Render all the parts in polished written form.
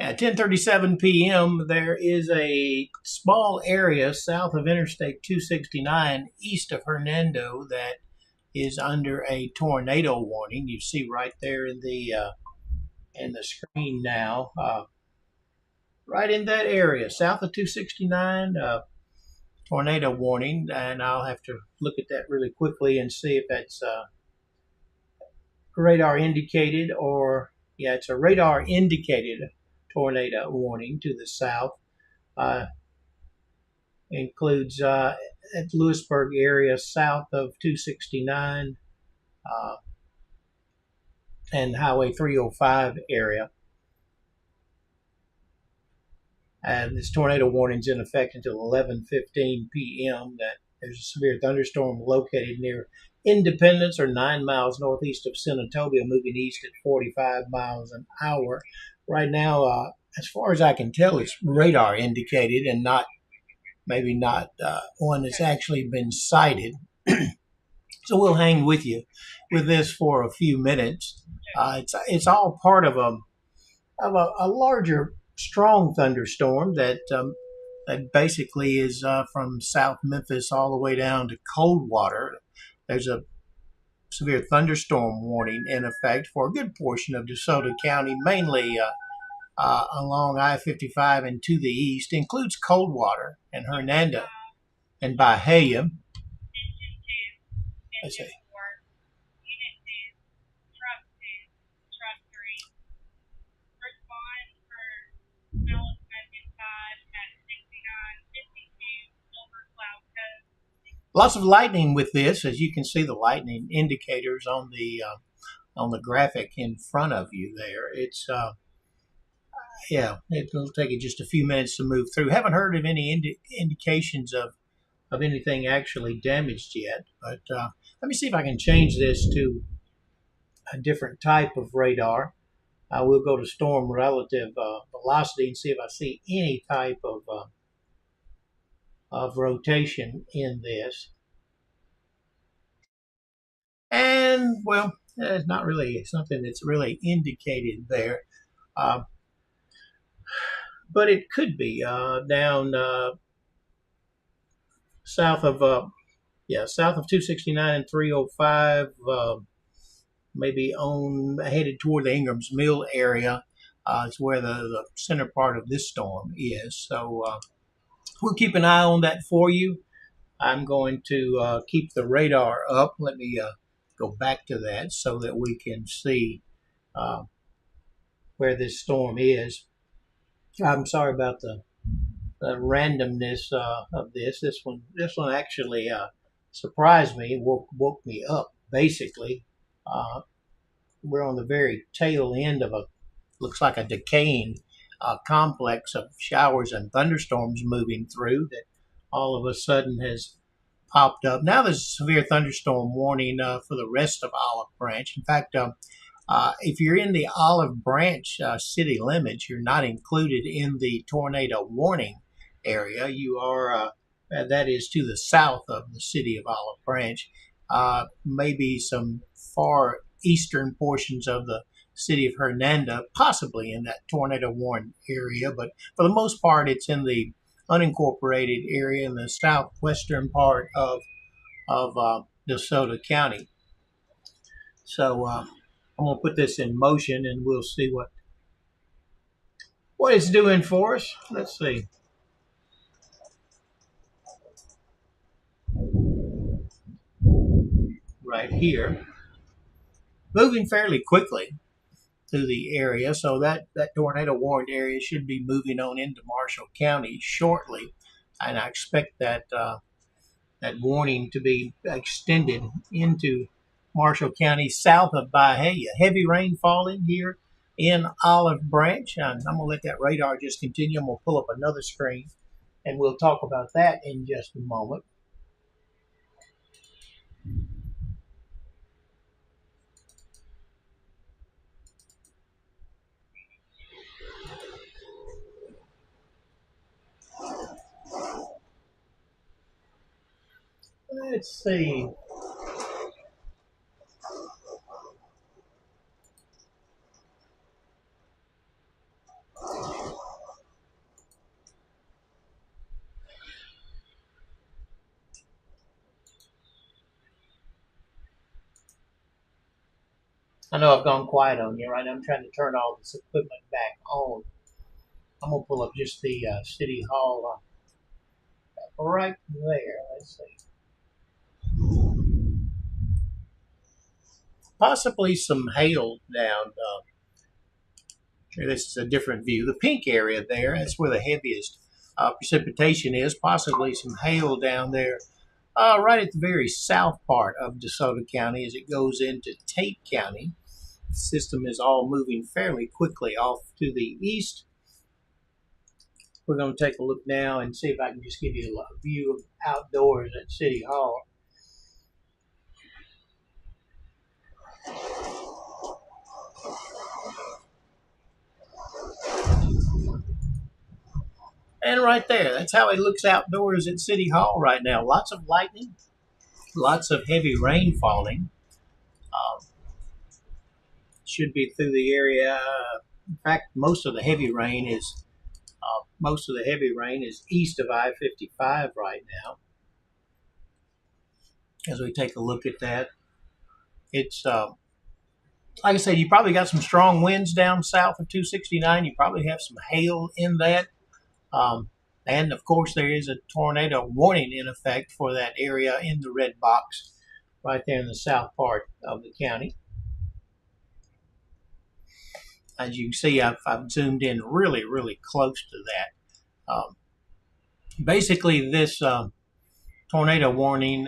At 10:37 p.m., there is a small area south of Interstate 269 east of Hernando that is under a tornado warning. You see right there in the screen now, right in that area south of 269, tornado warning, and I'll have to look at that really quickly and see if that's radar indicated or yeah, it's a radar indicated tornado warning to the south. Includes at Lewisburg area south of 269 and Highway 305 area. And this tornado warning is in effect until 11:15 p.m. That there's a severe thunderstorm located near Independence, or 9 miles northeast of Senatobia, moving east at 45 miles an hour. Right now, as far as I can tell, it's radar indicated and not one that's actually been sighted. So we'll hang with you with this for a few minutes. It's all part of a larger strong thunderstorm that basically is from South Memphis all the way down to Coldwater. There's a severe thunderstorm warning in effect for a good portion of DeSoto County, mainly along I-55 and to the east. Includes Coldwater and Hernando and Bahia. Let's see. Lots of lightning with this, as you can see the lightning indicators on the graphic in front of you there. It's it'll take you just a few minutes to move through. Haven't heard of any indications of anything actually damaged yet, but let me see if I can change this to a different type of radar. We'll go to storm relative velocity and see if I see any type of rotation in this. And well, it's not really something that's really indicated there, but it could be down south of 269 and 305, maybe headed toward the Ingram's Mill area. Is where the center part of this storm is. So we'll keep an eye on that for you. I'm going to keep the radar up. Let me go back to that so that we can see where this storm is. I'm sorry about the randomness of this. This one actually surprised me, woke me up. Basically, we're on the very tail end of looks like a decaying complex of showers and thunderstorms moving through that all of a sudden has popped up. Now there's a severe thunderstorm warning for the rest of Olive Branch. In fact, if you're in the Olive Branch city limits, you're not included in the tornado warning area. You are, that is to the south of the city of Olive Branch. Maybe some far eastern portions of the city of Hernando, possibly in that tornado warning area, but for the most part, it's in the unincorporated area in the southwestern part of DeSoto County. So I'm going to put this in motion and we'll see what it's doing for us. Let's see. Right here. Moving fairly quickly through the area, so that tornado warned area should be moving on into Marshall County shortly, and I expect that that warning to be extended into Marshall County south of Bahia. Heavy rain falling here in Olive Branch, and I'm going to let that radar just continue. I'm going to pull up another screen, and we'll talk about that in just a moment. Let's see. I know I've gone quiet on you right now. I'm trying to turn all this equipment back on. I'm gonna pull up just the city hall right there. Let's see. Possibly some hail down. This is a different view. The pink area there, that's where the heaviest precipitation is. Possibly some hail down there, right at the very south part of DeSoto County as it goes into Tate County. The system is all moving fairly quickly off to the east. We're going to take a look now and see if I can just give you a view of outdoors at City Hall. And right there, that's how it looks outdoors at City Hall right now. Lots of lightning, lots of heavy rain falling. Should be through the area. In fact, most of the heavy rain is east of I-55 right now. As we take a look at that, it's like I said, you probably got some strong winds down south of 269. You probably have some hail in that. And of course, there is a tornado warning in effect for that area in the red box right there in the south part of the county. As you can see, I've zoomed in really, really close to that. Basically, this tornado warning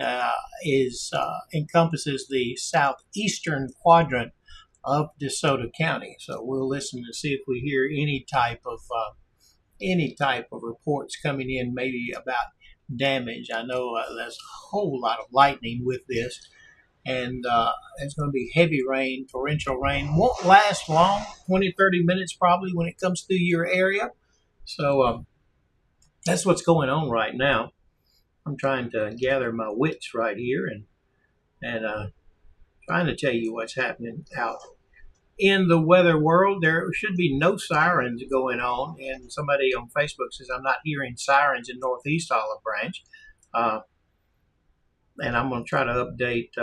encompasses the southeastern quadrant of DeSoto County. So we'll listen to see if we hear any type of reports coming in, maybe about damage. I know there's a whole lot of lightning with this, and it's going to be heavy rain, torrential rain. Won't last long, 20-30 minutes probably when it comes through your area. So that's what's going on right now. I'm trying to gather my wits right here and trying to tell you what's happening out in the weather world. There should be no sirens going on, and somebody on Facebook says I'm not hearing sirens in Northeast Olive Branch. And I'm going to try to update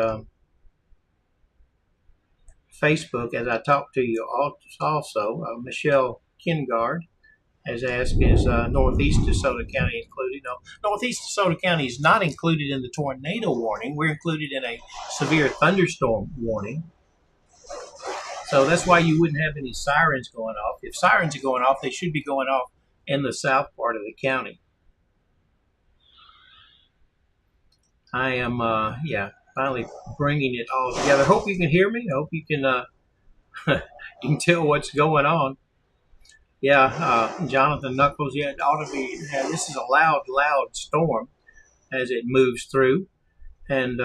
Facebook as I talk to you also. Michelle Kingard has asked, is Northeast DeSoto County included? No, Northeast DeSoto County is not included in the tornado warning. We're included in a severe thunderstorm warning. So that's why you wouldn't have any sirens going off. If sirens are going off, they should be going off in the south part of the county. I am, finally bringing it all together. Hope you can hear me. I hope you can, you can tell what's going on. Jonathan Knuckles, it ought to be, this is a loud storm as it moves through. And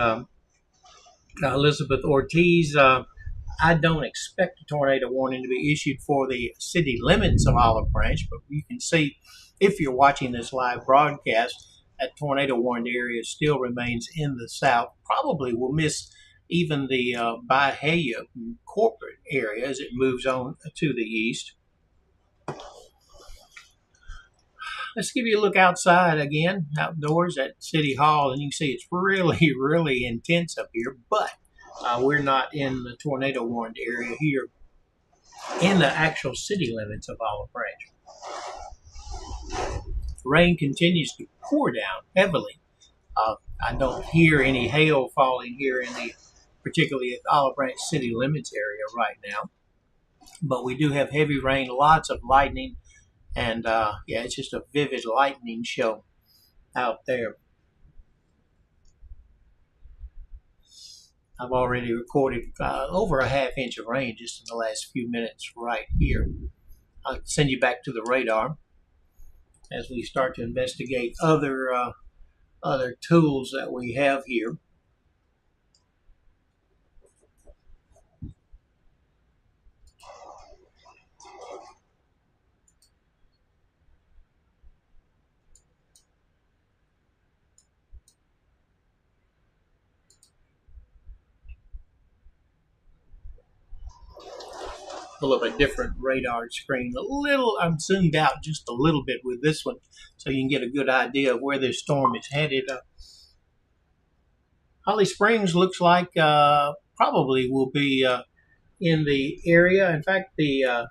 Elizabeth Ortiz, I don't expect a tornado warning to be issued for the city limits of Olive Branch, but you can see if you're watching this live broadcast, that tornado warned area still remains in the south. Probably will miss even the Bahia corporate area as it moves on to the east. Let's give you a look outside again, outdoors at City Hall, and you can see it's really, really intense up here, but we're not in the tornado warned area here in the actual city limits of Olive Branch. Rain continues to pour down heavily. I don't hear any hail falling here in the particularly at Olive Branch city limits area right now, but we do have heavy rain, lots of lightning, and it's just a vivid lightning show out there. I've already recorded over a half inch of rain just in the last few minutes right here. I'll send you back to the radar as we start to investigate other tools that we have here. Pull up a different radar screen. I'm zoomed out just a little bit with this one so you can get a good idea of where this storm is headed. Holly Springs looks like probably will be in the area. In fact, the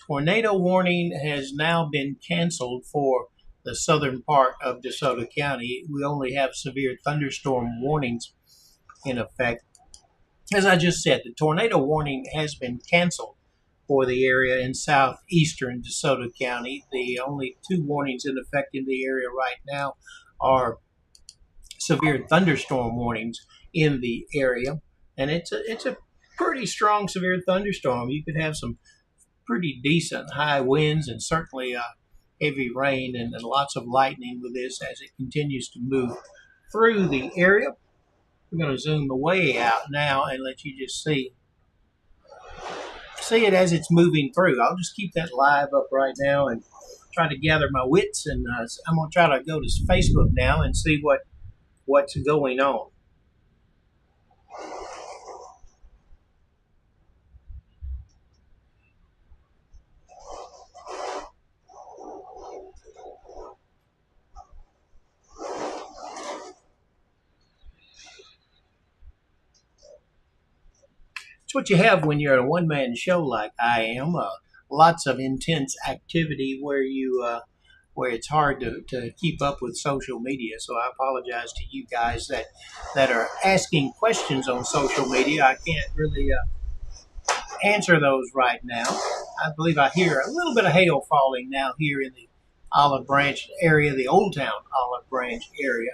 tornado warning has now been canceled for the southern part of DeSoto County. We only have severe thunderstorm warnings in effect. As I just said, the tornado warning has been canceled for the area in southeastern DeSoto County. The only two warnings in effect in the area right now are severe thunderstorm warnings in the area, and it's a pretty strong severe thunderstorm. You could have some pretty decent high winds and certainly heavy rain and lots of lightning with this as it continues to move through the area. We're going to zoom way out now and let you just see it as it's moving through. I'll just keep that live up right now and try to gather my wits, and I'm going to try to go to Facebook now and see what's going on. It's what you have when you're at a one-man show like I am. Lots of intense activity where it's hard to keep up with social media. So I apologize to you guys that are asking questions on social media. I can't really answer those right now. I believe I hear a little bit of hail falling now here in the Olive Branch area, the Old Town Olive Branch area,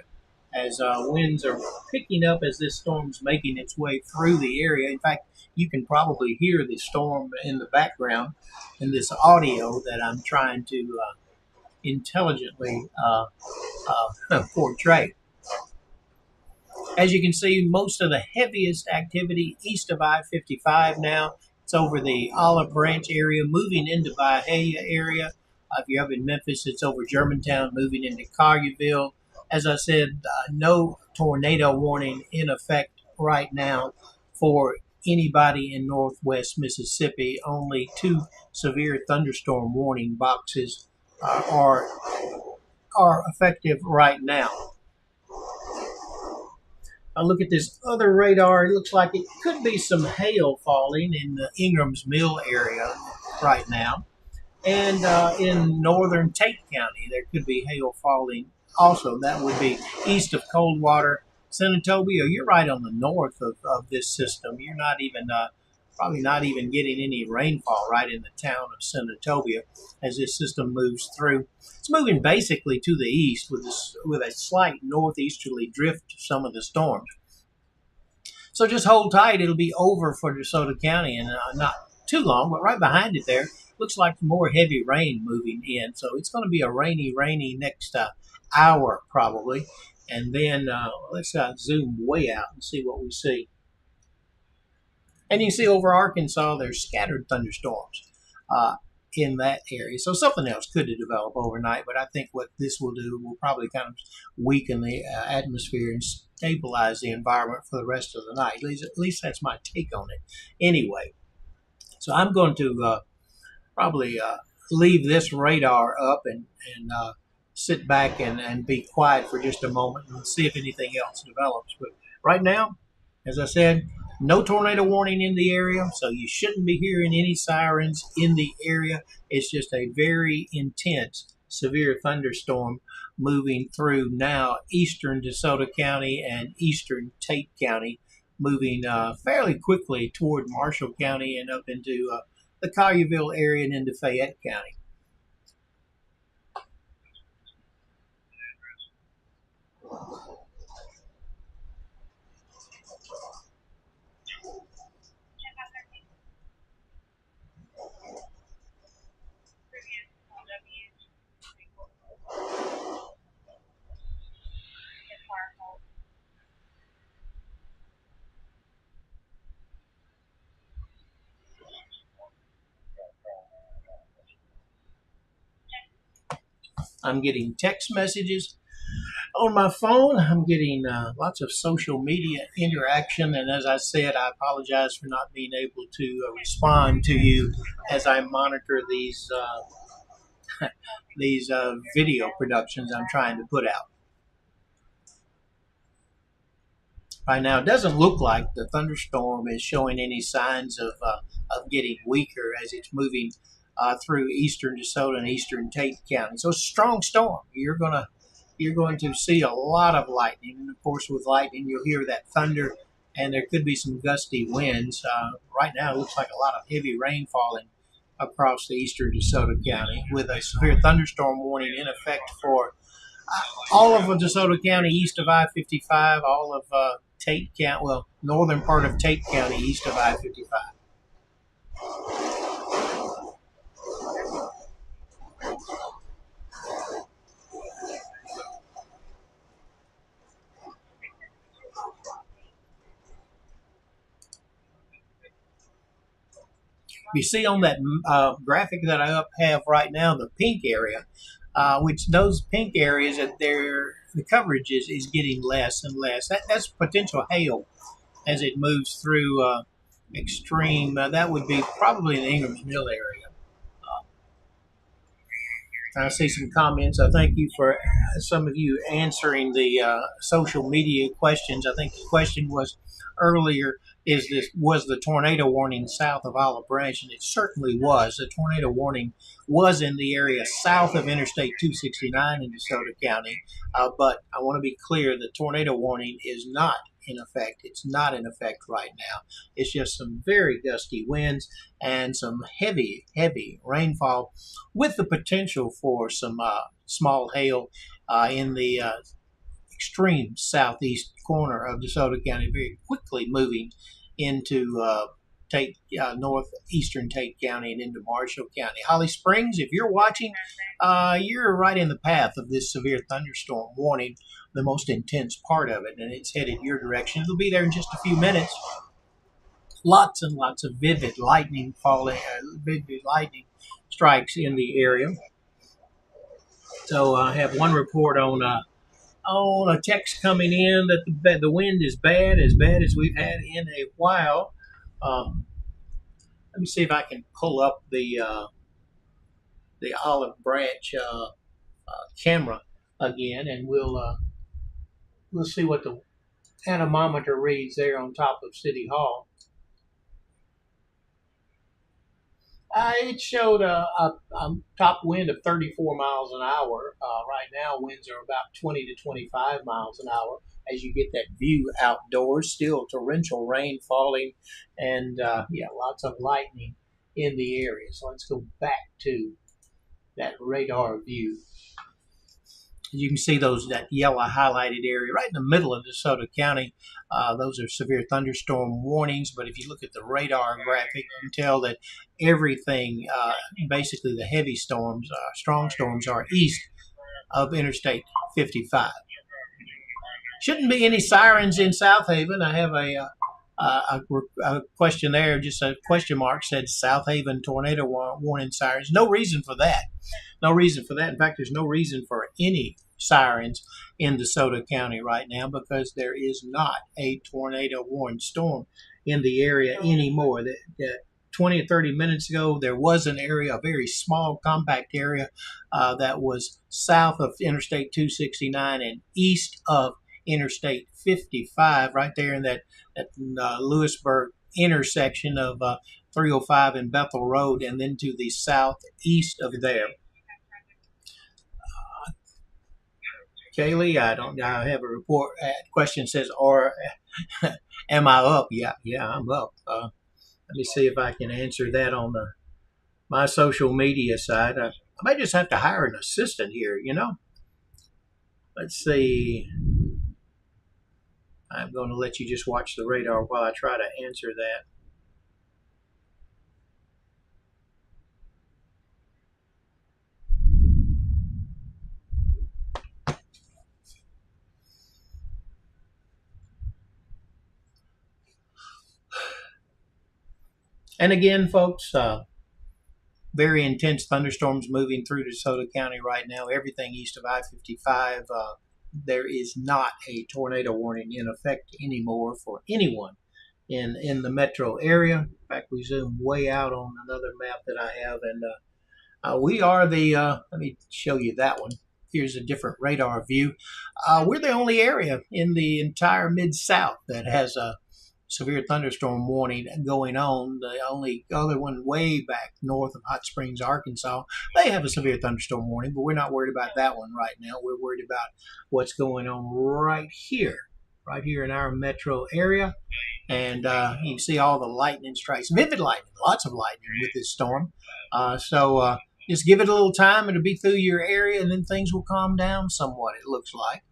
as winds are picking up as this storm's making its way through the area. In fact, you can probably hear the storm in the background in this audio that I'm trying to intelligently portray. As you can see, most of the heaviest activity east of I-55 now. It's over the Olive Branch area, moving into Bahia area. If you're up in Memphis, it's over Germantown, moving into Collierville. As I said, no tornado warning in effect right now for anybody in northwest Mississippi. Only two severe thunderstorm warning boxes are effective right now. I look at this other radar. It looks like it could be some hail falling in the Ingram's Mill area right now. And in northern Tate County, there could be hail falling also. That would be east of Coldwater, Senatobia. You're right on the north of this system. You're not even, probably not even getting any rainfall right in the town of Senatobia as this system moves through. It's moving basically to the east with a slight northeasterly drift to some of the storms. So just hold tight. It'll be over for DeSoto County in not too long, but right behind it there looks like more heavy rain moving in. So it's going to be a rainy next hour probably. And then let's zoom way out and see what we see. And you can see over Arkansas, there's scattered thunderstorms in that area. So something else could develop overnight, but I think what this will do will probably kind of weaken the atmosphere and stabilize the environment for the rest of the night. At least that's my take on it. Anyway, so I'm going to probably leave this radar up and sit back and be quiet for just a moment and see if anything else develops. But right now, as I said, no tornado warning in the area, so you shouldn't be hearing any sirens in the area. It's just a very intense, severe thunderstorm moving through now eastern DeSoto County and eastern Tate County, moving fairly quickly toward Marshall County and up into the Collierville area and into Fayette County. I'm getting text messages on my phone. I'm getting lots of social media interaction. And as I said, I apologize for not being able to respond to you as I monitor these video productions I'm trying to put out. right now. It doesn't look like the thunderstorm is showing any signs of getting weaker as it's moving through eastern DeSoto and eastern Tate County. So it's a strong storm. You're going to see a lot of lightning, and of course, with lightning, you'll hear that thunder, and there could be some gusty winds. Right now, it looks like a lot of heavy rain falling across the eastern DeSoto County, with a severe thunderstorm warning in effect for all of DeSoto County east of I-55, all of Tate County, well, northern part of Tate County east of I-55. You see on that graphic that I have right now, the pink area, which those pink areas, that the coverage is getting less and less. That's potential hail as it moves through extreme. That would be probably in the Ingram's Mill area. I see some comments. I thank you for some of you answering the social media questions. I think the question was earlier, was the tornado warning south of Olive Branch? And it certainly was. The tornado warning was in the area south of Interstate 269 in DeSoto County. But I want to be clear, the tornado warning is not in effect. It's not in effect right now. It's just some very gusty winds and some heavy rainfall with the potential for some small hail in the extreme southeast corner of DeSoto County, very quickly moving into northeastern Tate County and into Marshall County. Holly Springs, if you're watching, you're right in the path of this severe thunderstorm warning, the most intense part of it, and it's headed your direction. It'll be there in just a few minutes. Lots and lots of vivid lightning strikes in the area. So I have one report on a text coming in that the wind is bad as we've had in a while. Let me see if I can pull up the Olive Branch camera again, and we'll see what the anemometer reads there on top of City Hall. It showed a top wind of 34 miles an hour. Right now, winds are about 20 to 25 miles an hour. As you get that view outdoors, still torrential rain falling, and lots of lightning in the area. So let's go back to that radar view. You can see that yellow highlighted area right in the middle of DeSoto County. Those are severe thunderstorm warnings, but if you look at the radar graphic, you can tell that everything, basically the heavy storms, strong storms, are east of Interstate 55. Shouldn't be any sirens in South Haven. I have a question there, just a question mark, said South Haven tornado warning sirens. No reason for that. No reason for that. In fact, there's no reason for any sirens in DeSoto County right now, because there is not a tornado warning storm in the area anymore. 20 or 30 minutes ago, there was an area, a very small, compact area that was south of Interstate 269 and east of Interstate 55, right there in that Lewisburg intersection of 305 and Bethel Road, and then to the southeast of there. Kaylee, I have a report. Question says, or am I up? Yeah, I'm up. Let me see if I can answer that on my social media side. I might just have to hire an assistant here, Let's see. I'm going to let you just watch the radar while I try to answer that. And again, folks, very intense thunderstorms moving through DeSoto County right now. Everything east of I-55. There is not a tornado warning in effect anymore for anyone in the metro area. In fact, we zoom way out on another map that I have, and we are let me show you that one. here's a different radar view. We're the only area in the entire Mid-South that has a severe thunderstorm warning going on. The only other one way back north of Hot Springs, Arkansas, they have a severe thunderstorm warning, but we're not worried about that one right now. We're worried about what's going on right here in our metro area. And you can see all the lightning strikes, vivid lightning, lots of lightning with this storm. So just give it a little time. It'll be through your area, and then things will calm down somewhat, it looks like.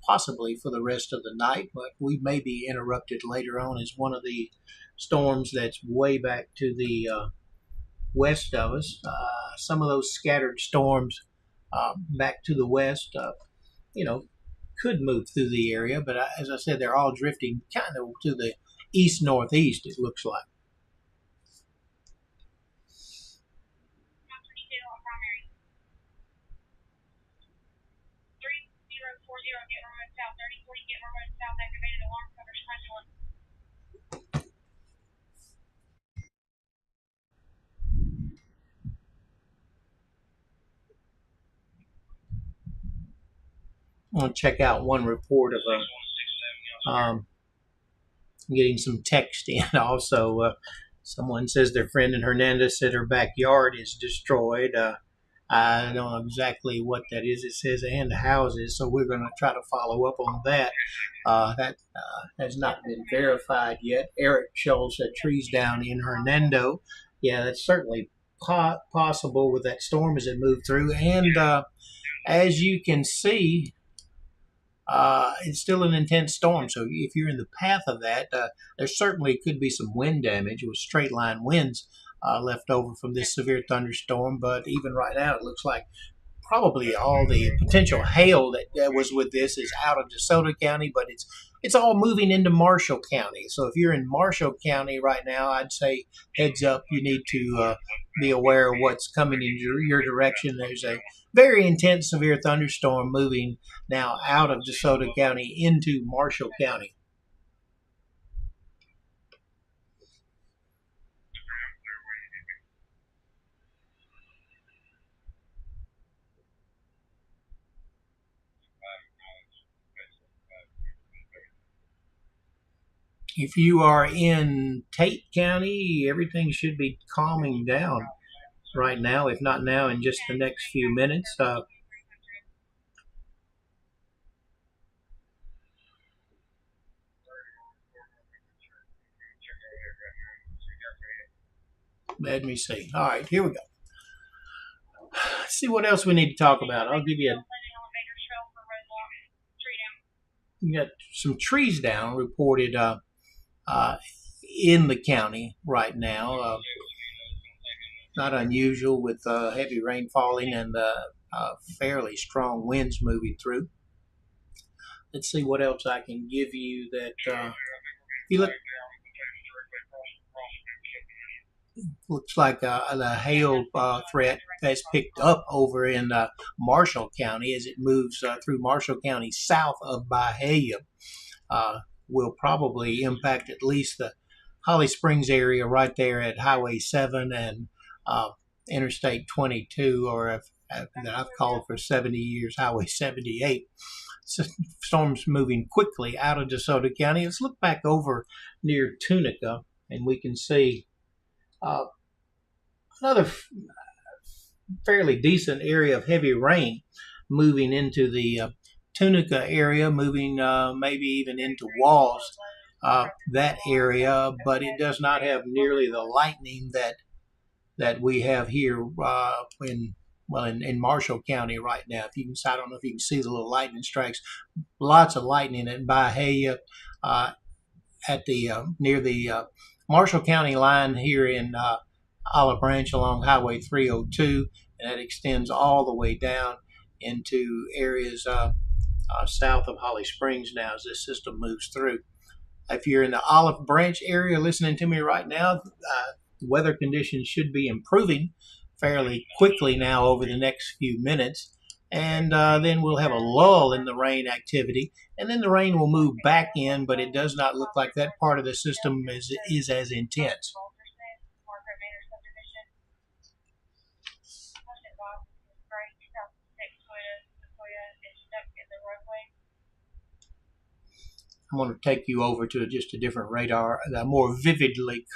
Possibly for the rest of the night, but we may be interrupted later on as one of the storms that's way back to the west of us. Some of those scattered storms back to the west, could move through the area, but as I said, they're all drifting kind of to the east-northeast, it looks like. I want to check out one report of getting some text in also. Someone says their friend in Hernandez said her backyard is destroyed. I don't know exactly what that is. It says and houses, so we're going to try to follow up on that. That has not been verified yet. Eric Scholl said trees down in Hernando. Yeah, that's certainly possible with that storm as it moved through. And as you can see, it's still an intense storm. So if you're in the path of that, there certainly could be some wind damage with straight line winds left over from this severe thunderstorm. But even right now, it looks like probably all the potential hail that was with this is out of DeSoto County, but it's all moving into Marshall County. So if you're in Marshall County right now, I'd say heads up, you need to be aware of what's coming in your direction. There's a very intense severe thunderstorm moving now out of DeSoto County into Marshall County. If you are in Tate County, everything should be calming down right now, if not now, in just the next few minutes. Let me see. All right, here we go. Let's see what else we need to talk about. I'll give you we got some trees down reported in the county right now. Not unusual with heavy rain falling and fairly strong winds moving through. Let's see what else I can give you that you look. Looks like the hail threat has picked up over in Marshall County as it moves through Marshall County south of Bahia. Will probably impact at least the Holly Springs area right there at Highway 7 and Interstate 22, or that I've called for 70 years, Highway 78. So, storms moving quickly out of DeSoto County. Let's look back over near Tunica, and we can see another fairly decent area of heavy rain moving into the Tunica area, moving maybe even into Walls, that area, but it does not have nearly the lightning that we have here in Marshall County right now. I don't know if you can see the little lightning strikes. Lots of lightning at Bahia, at the near the Marshall County line here in Olive Branch along Highway 302, and that extends all the way down into areas south of Holly Springs now as this system moves through. If you're in the Olive Branch area listening to me right now, weather conditions should be improving fairly quickly now over the next few minutes. And then we'll have a lull in the rain activity, and then the rain will move back in, but it does not look like that part of the system is as intense. I'm going to take you over to just a different radar, a more vividly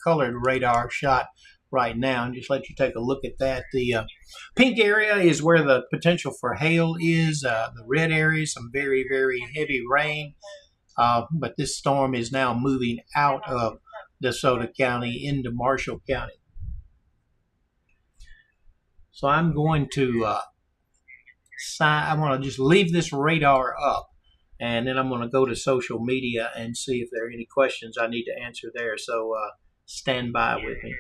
colored radar shot right now, and just let you take a look at that. The pink area is where the potential for hail is. The red area is some very, very heavy rain. But this storm is now moving out of DeSoto County into Marshall County. So I'm going to I'm going to just leave this radar up, and then I'm going to go to social media and see if there are any questions I need to answer there. So stand by with me.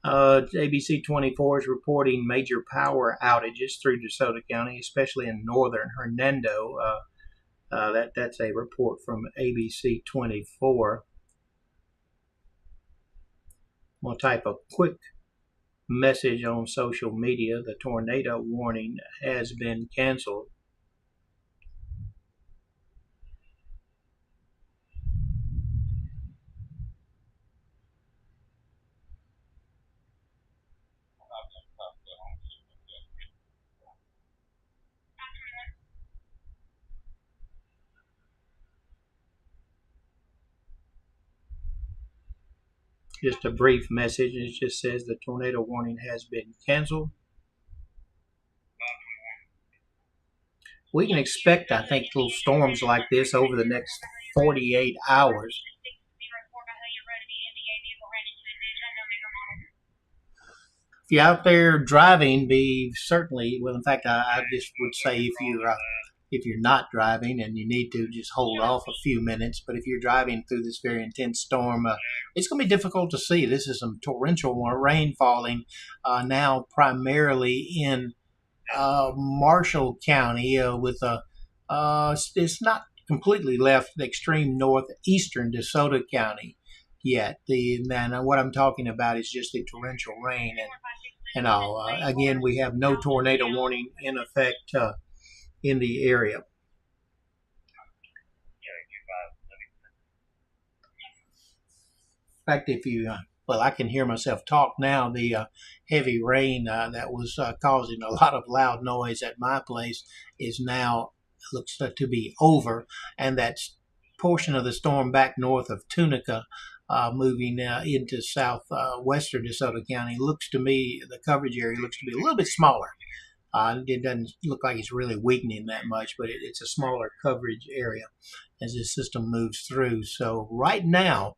ABC 24 is reporting major power outages through DeSoto County, especially in northern Hernando. That's a report from ABC 24. I'm going to type a quick message on social media. The tornado warning has been canceled. Just a brief message. It just says the tornado warning has been canceled. We can expect, I think, little storms like this over the next 48 hours. If you're out there driving, be certainly, well, in fact, I just would say if you're not driving and you need to, just hold off a few minutes. But if you're driving through this very intense storm, it's going to be difficult to see. This is some torrential rain falling now primarily in Marshall County with it's not completely left the extreme northeastern DeSoto County yet. And what I'm talking about is just the torrential rain and all. Again, we have no tornado warning in effect in the area. In fact, if you well, I can hear myself talk now. The heavy rain that was causing a lot of loud noise at my place is now looks to be over, and that portion of the storm back north of Tunica, moving into southwestern DeSoto County, looks to me, the coverage area looks to be a little bit smaller. It doesn't look like it's really weakening that much, but it's a smaller coverage area as this system moves through. So right now,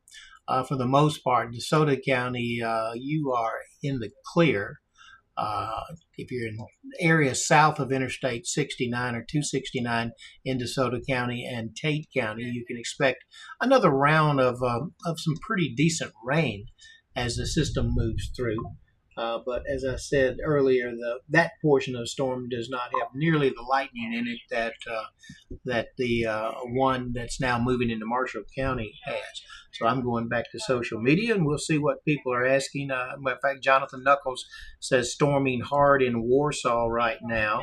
for the most part, DeSoto County, you are in the clear. If you're in areas south of Interstate 69 or 269 in DeSoto County and Tate County, you can expect another round of some pretty decent rain as the system moves through. But as I said earlier, that portion of the storm does not have nearly the lightning in it that the one that's now moving into Marshall County has. So I'm going back to social media, and we'll see what people are asking. In fact, Jonathan Knuckles says storming hard in Warsaw right now.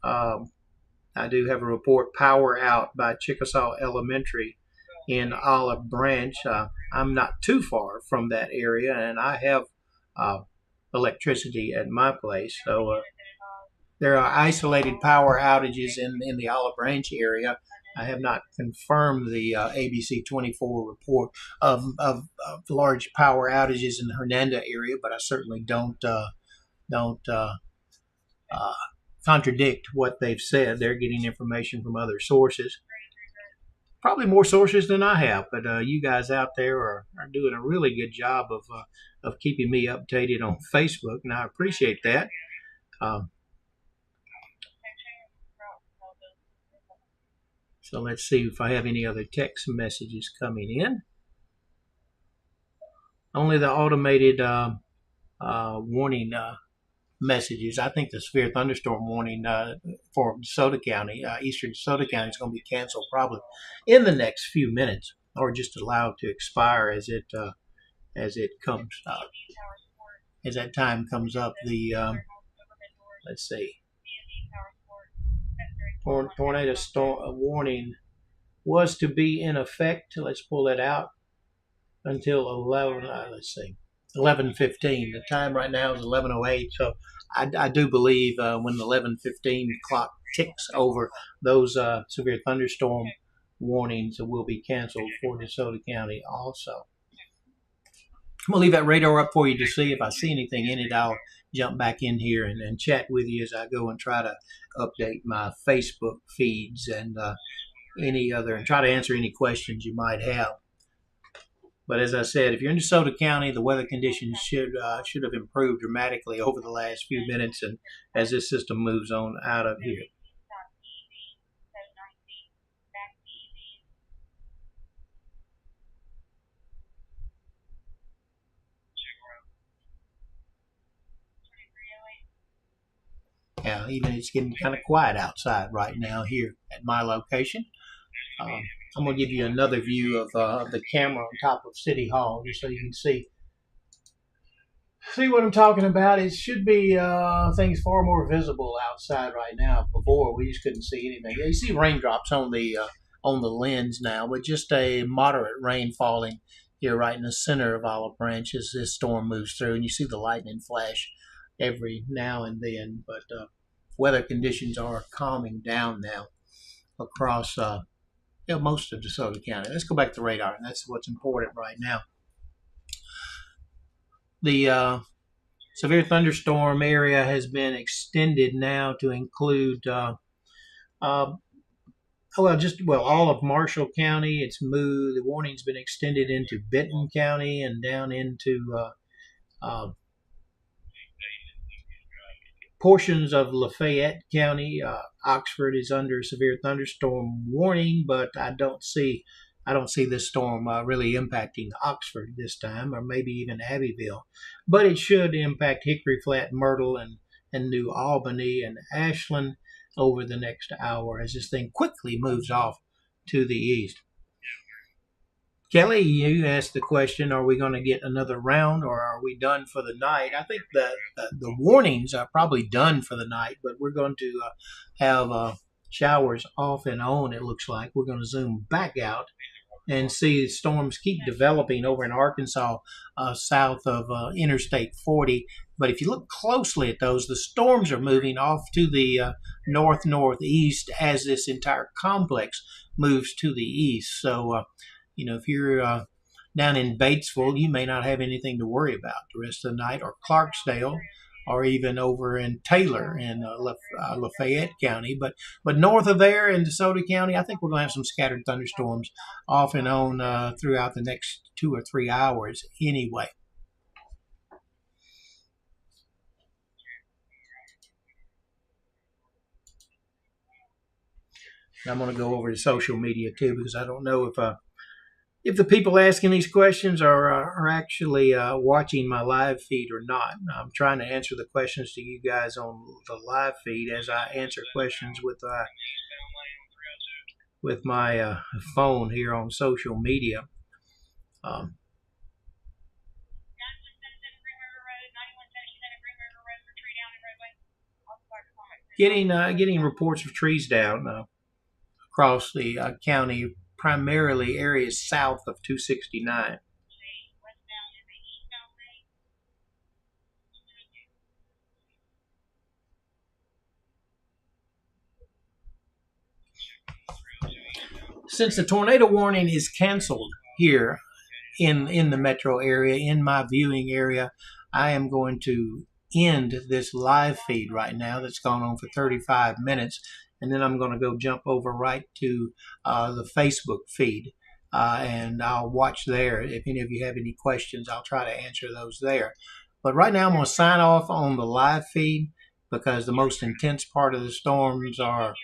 I do have a report, power out by Chickasaw Elementary in Olive Branch. I'm not too far from that area, and I have electricity at my place. So there are isolated power outages in the Olive Branch area. I have not confirmed the ABC 24 report of large power outages in the Hernando area, but I certainly don't contradict what they've said. They're getting information from other sources, probably more sources than I have. But you guys out there are doing a really good job of keeping me updated on Facebook, and I appreciate that. So let's see if I have any other text messages coming in. Only the automated warning messages. I think the severe thunderstorm warning for DeSoto County, eastern DeSoto County, is going to be canceled probably in the next few minutes, or just allowed to expire as it comes as that time comes up. The let's see, tornado storm warning was to be in effect. Let's pull that out until 11. Let's see, 11:15. The time right now is 11:08. So I do believe when the 11:15 clock ticks over, those severe thunderstorm warnings will be canceled for DeSoto County also. I'm going to leave that radar up for you to see. If I see anything in it, I'll jump back in here and chat with you as I go and try to update my Facebook feeds and any other, and try to answer any questions you might have. But as I said, if you're in DeSoto County, the weather conditions should have improved dramatically over the last few minutes, and as this system moves on out of here. Yeah, even it's getting kind of quiet outside right now here at my location. I'm going to give you another view of the camera on top of City Hall, just so you can see what I'm talking about. It should be things far more visible outside right now. Before, we just couldn't see anything. You see raindrops on the lens now, but just a moderate rain falling here right in the center of Olive Branch as this storm moves through, and you see the lightning flash every now and then. But weather conditions are calming down now across most of DeSoto County. Let's go back to radar, and that's what's important right now. The severe thunderstorm area has been extended now to include all of Marshall County. It's moved. The warning's been extended into Benton County and down into portions of Lafayette County. Oxford is under severe thunderstorm warning, but I don't see this storm really impacting Oxford this time, or maybe even Abbeville. But it should impact Hickory Flat, Myrtle, and New Albany and Ashland over the next hour as this thing quickly moves off to the east. Kelly, you asked the question, are we going to get another round, or are we done for the night? I think the warnings are probably done for the night, but we're going to have showers off and on, it looks like. We're going to zoom back out and see storms keep developing over in Arkansas, south of Interstate 40. But if you look closely at those, the storms are moving off to the north-northeast as this entire complex moves to the east. So, if you're down in Batesville, you may not have anything to worry about the rest of the night, or Clarksdale, or even over in Taylor in Lafayette County. But north of there in DeSoto County, I think we're going to have some scattered thunderstorms off and on throughout the next 2 or 3 hours anyway. I'm going to go over to social media too, because I don't know if the people asking these questions are actually watching my live feed or not. I'm trying to answer the questions to you guys on the live feed as I answer questions with my phone here on social media. Getting reports of trees down across the county, primarily areas south of 269. Since the tornado warning is canceled here in the metro area, in my viewing area, I am going to end this live feed right now that's gone on for 35 minutes. And then I'm going to go jump over right to the Facebook feed, and I'll watch there. If any of you have any questions, I'll try to answer those there. But right now I'm going to sign off on the live feed, because the most intense part of the storms are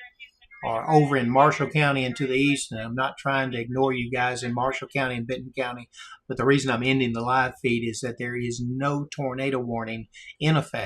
over in Marshall County and to the east. And I'm not trying to ignore you guys in Marshall County and Benton County. But the reason I'm ending the live feed is that there is no tornado warning in effect